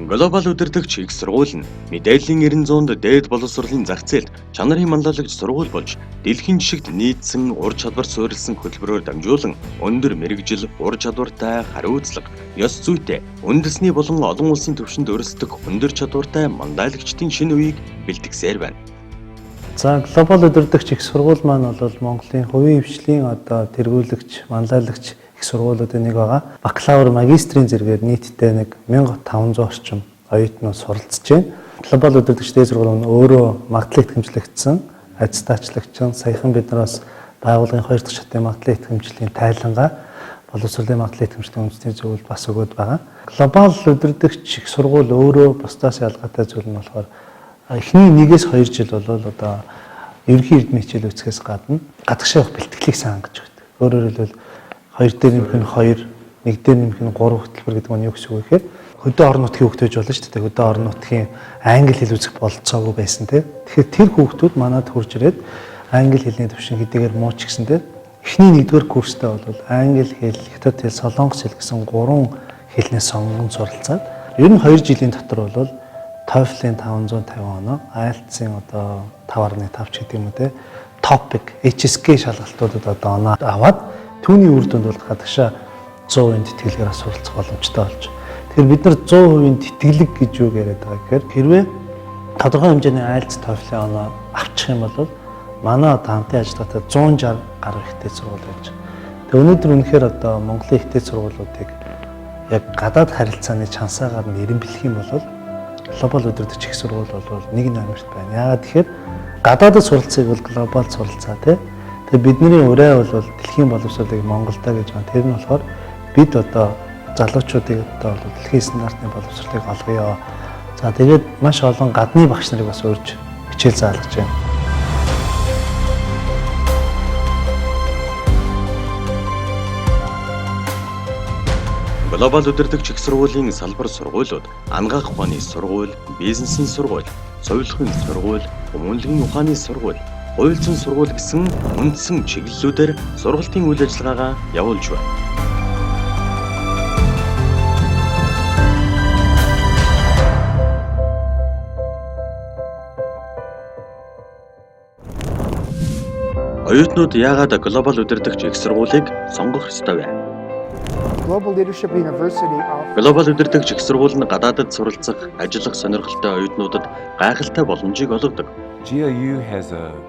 Глобал удирдагч их сургууль нь мэдээллийн 90-100-д дээд боловсролын зах зээлд чанарын манлайлагч сургууль болж дэлхийн жишгт нийцсэн ур чадвар суурилсан хөтөлбөрөөр дамжуулан өндөр мэрэгжил, ур чадвартай, хариуцлага, ёс зүйтэй, үндэсний болон олон улсын түвшинд өрсөлдөх өндөр чадвартай манлайлагчдын шинэ үеийг бэлтгэсээр байна. За глобал удирдагч их сургууль маань бол Монголын хувийн хвшлийн тэргүүлэгч, манлайлагч их сургуулиудын нэг байгаа. Бакалавр, магистрийн зэрэгээр нийтдээ 1500 орчим оюутнууд суралцж байна. Глобал удирдагч дээд сургууль нь өөрөө магадлалыг итгэмжлэгдсэн, аттестатчлагчин, саяхан биднээс байгууллагын 2 дахь шатны магадлалын итгэмжлийн тайлангаа боловсролын магадлалын итгэмжлийн үндэсний зөвлөл бас өгöd байгаа. Глобал удирдагч их сургууль өөрөө бусдаас ялгаатай зүйл нь болохоор эхний 1-2 жил бол одоо ерөнхий эрдмийн хичээл үүсгэхээс гадна гадагшаа явах бэлтгэлийг сайн хангаж өгдөг. Өөрөөр хэлбэл 2 дээр нэмэх нь 2, 1 дээр нэмэх нь 3 хөтөлбөр гэдэг нь юу гэсэн үг вэ гэхээр хөдөө орон нутгийн хүүхдүүд болно шүү дээ. Хөдөө орон нутгийн англи хэл үзэх болцоогүй байсан тийм. Тэгэхээр тэр хүүхдүүд манад хурж ирээд англи хэлний төвшин хэдийгээр муу ч гэсэндээ эхний 1-р курстаа бол англи хэл, хятад хэл, солонгос хэл гэсэн 3 хэлнээс сонгон суралцаад ер нь 2 жилийн дотор бол TOEFL-ийн 550 оноо, IELTS-ийн одоо 5.5 ч гэдэг юм уу те. Topic, HSK шалгалтуудад одоо оноо аваад түүний үр дүнд бол гадагшаа 100% тэтгэлгээр суралцах боломжтой болж. Тэгэхээр бид нар 100% тэтгэлэг гэж юу яриад байгаа гэхээр хэрвээ тодорхой хэмжээний IELTS, TOEFL-ийн оноо авчих юм бол манай одоо хамтын ажиллагаатай 160 гаруй ихтэй сургууль байж. Тэгээ өнөөдөр үнэхээр одоо Монголын ихтэй сургуулиудыг яг гадаад харилцааны чансаагаар нь эренбэлэх юм бол глобал удирдагч их сургууль бол нэг номерт байна. Яагаад тэгэхээр гадаадд суралцахыг бол глобал суралцаа тий. Тэгээ бидний ураа бол дэлхийн боловсролыг Монголдо гэж байна. Тэр нь болохоор бид одоо залуучуудыг одоо дэлхийн стандартны боловсролыг олгоё. За тэгээд маш олон гадны багш нарыг бас урьж хичээл заалгаж байна. Глобал удирдагч их сургуулийн салбар сургуулиуд ангаах ухааны сургууль, бизнесийн сургууль, совилгын сургууль, хүмүүнлэгийн ухааны сургууль, хуульчин сургууль гэсэн үндсэн чиглэлүүдээр сургалтын үйл ажиллагаагаа явуулж байна. Оюутнууд яагаад глобал удирдагч их сургуулийг сонгох ёстой вэ? Глобал удирдагч их сургууль нь гадаадд суралцах, ажиллах сонирхолтой оюутнуудад гайхалтай боломжийг олгодог.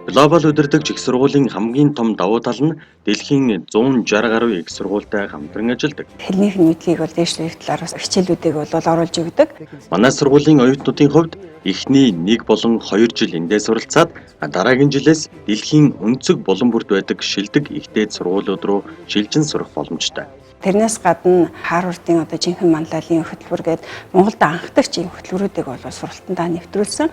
Глобал удирдагч их сургуулийн хамгийн том давуу тал нь дэлхийн 160 гаруй их сургуультай хамтран ажилладаг. Хэлнийх нь мэдлэгийг бол дээшлэх талаар хичээлүүдийг бол оруулж өгдөг. Манай сургуулийн оюутнуудын хувьд эхний 1 болон 2 жил эндээ суралцаад дараагийн жилээс дэлхийн өнцөг булан бүрд байдаг шилдэг ихтэй сургуулиуд руу шилжин сурах боломжтой. Тэрнээс гадна Харвардын одоо жинхэнэ манлайлалын хөтөлбөр гээд Монголд анх дахь ийм хөтөлбөрүүдийг бол сургалтандаа нэвтрүүлсэн.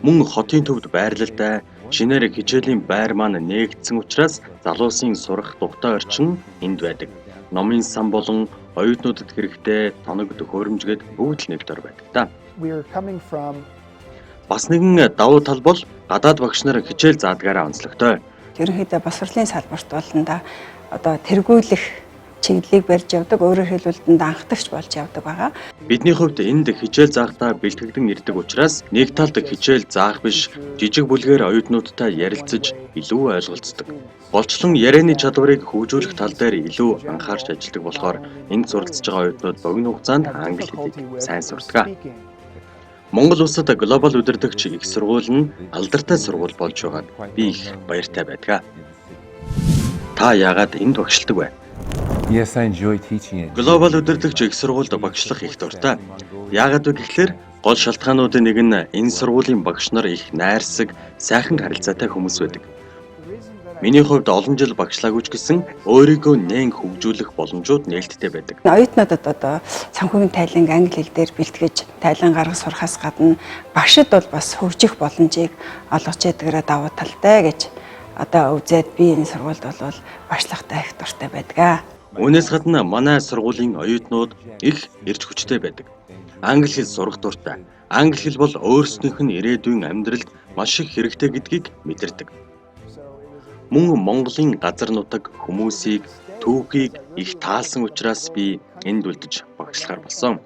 Мөн хотын төвд байрлалтай шинээр хичээлийн байр маань нээгдсэн учраас залуусын сурах дугтай орчин энд байдаг. Номын сан болон оюутнуудад хэрэгтэй тоног төхөөрөмжгээд бүгд л нэгдэр байдаг та. Бас нэгэн давуу тал бол гадаад багш нар хичээл заадгаараа онцлогтой. Ерөнхийдөө боловсролын салбарт болонда одоо тэргүүлэх чиглэлийг барьж явдаг, өөрөөр хэлбэл анхдагч болж явдаг байгаа. Бидний хувьд энд хичээл заахтаа бэлтгэгдэн ирдэг учраас нэг талд хичээл заах биш, жижиг бүлгээр оюутнуудтай ярилцаж илүү ойлголцдог. Голчлон ярианы чадварыг хөгжүүлэх тал дээр илүү анхаарч ажилладаг болохоор энд суралцж байгаа оюутнууд богино хугацаанд англи хэлийг сайн сурдаг. Монгол улсад глобал удирдагч их сургууль нь алдартай сургууль болж байгаад би их баяртай байдаг. Та яагаад энд багшилдаг вэ? Yes, I enjoy teaching it. Глобал удирдагч их сургуульд багшлах их дуртай. Яагаад вэ гэхээр гол шалтгаануудын нэг нь энэ сургуулийн багш нар их найрсаг, сайхан харилцаатай хүмүүс байдаг. Миний хувьд олон жил багшлаагүй ч гэсэн өөрийгөө нээн хөгжүүлэх боломжууд нээлттэй байдаг. Оюутнуудад одоо санхүүгийн тайланг англи хэл дээр бэлтгэж тайлан гаргаж сурахаас гадна багшид бол бас хөгжих боломжийг олгож ядгаараа давуу талтай гэж одоо үзээд би энэ сургуульд бол багшлахтай их дуртай байдаг. Үүнээс гадна манай сургуулийн оюутнууд их эрч хүчтэй байдаг. Англи хэл сурах дуртай. Англи хэл бол өөрсдийнх нь ирээдүйн амьдралд маш их хэрэгтэй гэдгийг мэдэрдэг. Мөн Монголын газар нутаг, хүмүүсийг, түүхийг их таалсан учраас би энд үлдэж багшлахаар болсон.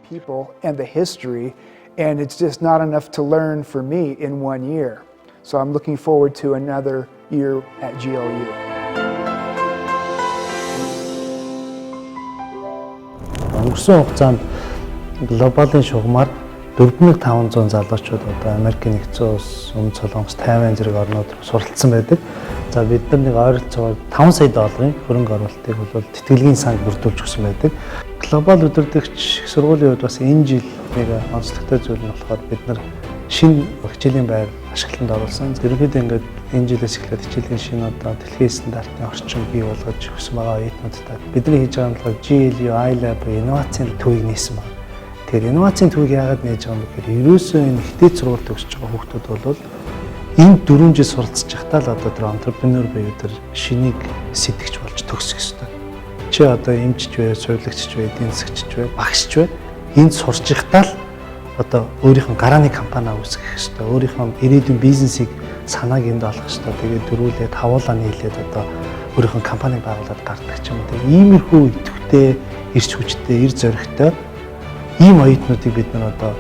And it's just not enough to learn for me in 1 year. So I'm looking forward to another year at GLU. Өнгөрсөн хугацаанд глобалын шугамар 4500 залуучууд одоо Америкийн нэгдсэн улс, Өмнөд Солонгос, Тайвань зэрэг орнууд руу суралцсан байдаг. За бид нар нэг ойролцоогоор 5 сая долларын хөрөнгө оруулалтыг бол тэтгэлгийн санг бүрдүүлж өгсөн байдаг. Глобал удирдагч их сургуулийн хувьд бас энэ жил нэг онцлогтой зүйл нь болохоор бид нар шинэ хичээлийн байр ашиглалтанд оруулсан. Ерөнхийдөө ингээд энэ жилээс эхлээд хичээлийн шинэ одоо дэлхийн стандартын орчин бий болгож өгсөн байгаа оюутнуудтай. Бидний хийж байгаа нь болохоор GLU iLab инновацийн төвийг нээсэн байна. Тэгэхээр инновацийн төвийг яагаад нээж байгаа юм бэ гэхээр ерөөсөө энэ ихтэй сургууль төгсөж байгаа хүүхдүүд бол энэ 4 жил суралцж байхдаа л одоо тэр entrepreneur буюу тэр шинийг сэтгэж болж төгсөх ёстой. Чи одоо эмчч вэ, сувилагчч вэ, эдийн засагч вэ, багшч вэ? Энд сурч байхдаа л одоо өөрийнх нь гарааны компани үүсгэх ёстой. Өөрийнх нь ирээдүйн бизнесийг санааг энд олох ёстой. Тэгээд дөрүүлээд хавуулаа нийлээд одоо өөрийнх нь компани байгуулад гардаг ч юм уу. Тэгээд иймэрхүү идэвхтэй, эрч хүчтэй, эр зоригтой ийм оюутнуудыг бид нар одоо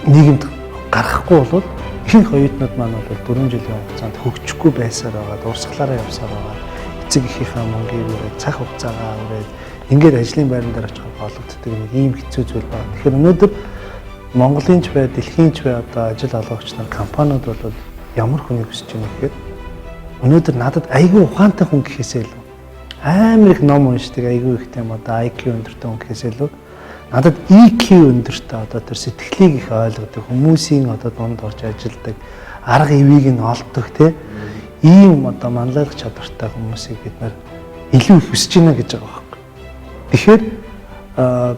нийгэмд гаргахгүй бол ихэнх оюутнууд маань бол 4 жилийн хугацаанд хөгжихгүй байсаар байгаа, дурсгалаараа явсаар байгаа. Эцэг эхийнхээ мөнгийг өрөөд, цаг хугацаагаа өрөөд ингээд ажлын байран дээр очих болгогддог нэг ийм хэцүү зүйл байна. Тэгэхээр өнөөдөр Монголынч бай, дэлхийнч бай одоо ажил олгогч нар компаниуд бол ямар хүнийг хүсэж байна гэхээр өнөөдөр надад айгүй ухаантай хүн гэхээсээ илүү амар их ном уншдаг айгүй их тийм одоо IQ өндөртэй хүн гэхээсээ илүү надад EQ өндөртэй одоо тэр сэтгэлийг их ойлгодог хүмүүсийн одоо дунд орж ажилладаг арга ивийг нь олддог тийм ийм одоо манлайлах чадвартай хүмүүсийг бид нар илүү их хүсэж байна гэж байгаа байхгүй. Тэгэхээр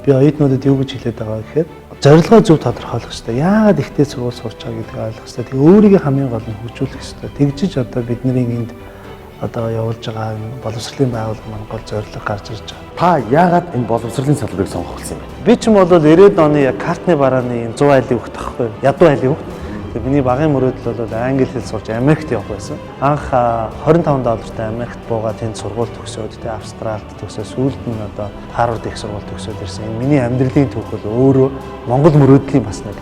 би оюутнуудад юу гэж хэлээд байгаа гэхээр зорилгоо зөв тодорхойлох хэрэгтэй. Яагаад ихтэй сургууль сурч байгаа гэдгийг ойлгох хэрэгтэй. Тэгээ өөрийгөө хамгийн гол нь хөгжүүлэх хэрэгтэй. Тэгжиж одоо бидний энд одоо явуулж байгаа боловсролын байгууллага маань гол зорилго гарч ирж байгаа. Та яагаад энэ боловсролын салбарыг сонгох болсон юм бэ? Би ч юм бол 90-ад оны яг картны барааны 100 айлын хөх тахгүй. Ядуу айлын хөх. Тэгээ миний багын мөрөөдөл бол англи хэл сурч Америкт явах байсан. Анх $25 Америкт буугаад тэнд сургууль төгсөөд тэ Австралид төгсөөд сүүлд нь одоо Харвард их сургууль төгсөөд ирсэн. Миний амьдралын түүх бол өөрөө Монгол мөрөөдлийн бас нэг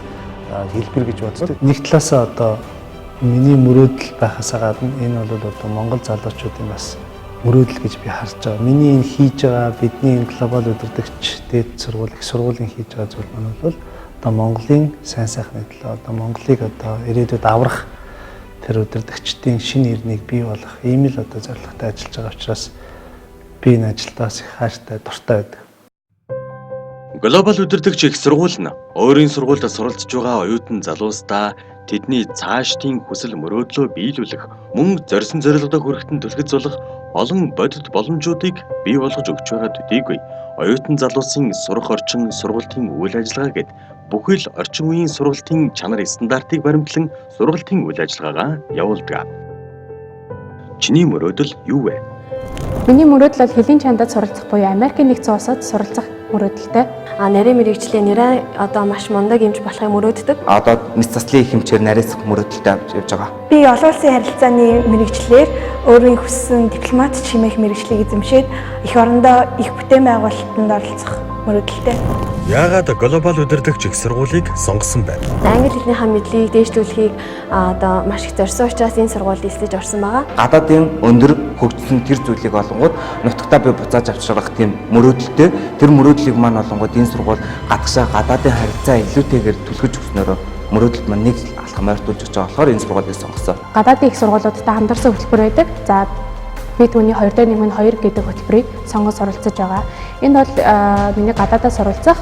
хэлбэр гэж боддог. Нэг талаасаа одоо миний мөрөөдөл байхаас гадна энэ бол одоо Монгол залуучуудын бас мөрөөдөл гэж би харж байгаа. Миний энэ хийж байгаа бидний энэ глобал удирдагч дээд сургууль их сургуулийн хийж байгаа зүйл маань бол одоо Монголын сайн сайхны төлөө одоо Монголыг одоо ирээдүйд аврах тэр удирдагчдын шинэ ирнийг бий болгох ийм л одоо зорилготой ажиллаж байгаа учраас би энэ ажилдаас их хайртай дуртай байдаг. Глобал удирдагч их сургууль нь өөрийн сургуульд суралцж байгаа оюутан залуустаа тэдний цаашдын хүсэл мөрөөдлөө биелүүлэх, мөн зорьсон зорилгодоо хүрэхэд түлхэж болох олон бодит боломжуудыг бий болгож өгч байгаа төдийгүй оюутан залуусын сурах орчин, сургалтын үйл ажиллагаа гэд бүхэл орчин үеийн сургалтын чанар стандартыг баримтлан сургалтын үйл ажиллагаагаа явуулдаг. Чиний мөрөөдөл юу вэ? Миний мөрөөдөл бол хэлийн чандад суралцах буюу Америкийн нэгдсэн улсад суралцах мөрөөдөлтэй. Нарийн мэрэгчлээ нэрээ одоо маш мундаг юмж болохыг мөрөөддөг. Одоо мэс заслын хэмжээр нарийсах мөрөөдөлтэй явж байгаа. Би олон улсын харилцааны мэрэгчлэр өөрийн хүссэн дипломат чимээх мэрэгчлийг эзэмшээд эх орондоо их бүтээн байгуулалтанд оролцох мөрөөдөлтэй. Яагаад глобал удирдагч их сургуулийг сонгосон бэ? Англи хэлнийхээ мэдлэгийг дээшлүүлэхийг одоо маш их зорьсон учраас энэ сургуульд эслэж орсон байгаа. Гадаадын өндөр хөгжсөн тэр зүйлийг олонгууд нутагтаа би буцааж авчрах тийм мөрөөдөлтэй. Тэр мөрөөдлийг маань олонгууд энэ сургууль гадагшаа гадаадын харилцаа илүүтэйгээр түлхэж өгснөөрөө мөрөөдөлд маань нэг алхам ойртуулж байгаа болохоор энэ сургуулийг сонгосон. Гадаадын их сургуулиудтай хамтарсан хөтөлбөр байдаг. За би түүний 2-1-2 гэдэг хөтөлбөрийг сонгож суралцж байгаа. Энд бол миний гадаадаа суралцах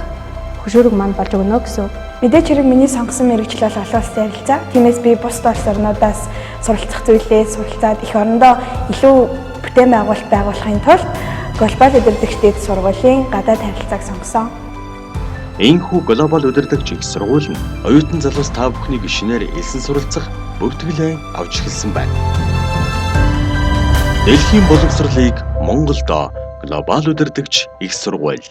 хөшөөрөг маань болж өгнө гэсэн. Мэдээч хэрэг миний сонгосон мэрэгжил бол олон улсын харилцаа. Тиймээс би бус улс орнуудаас суралцах зүйлээ суралцаад эх орондоо илүү бүтээн байгуулалт байгуулахын тулд глобал удирдагчдын сургуулийн гадаад харилцааг сонгосон. Энэхүү глобал удирдагч их сургууль нь оюутан залуус та бүхнийг шинээр элсэн суралцах бүртгэлээ авч эхэлсэн байна. Дэлхийн боловсролыг Монголдо глобал удирдагч их сургууль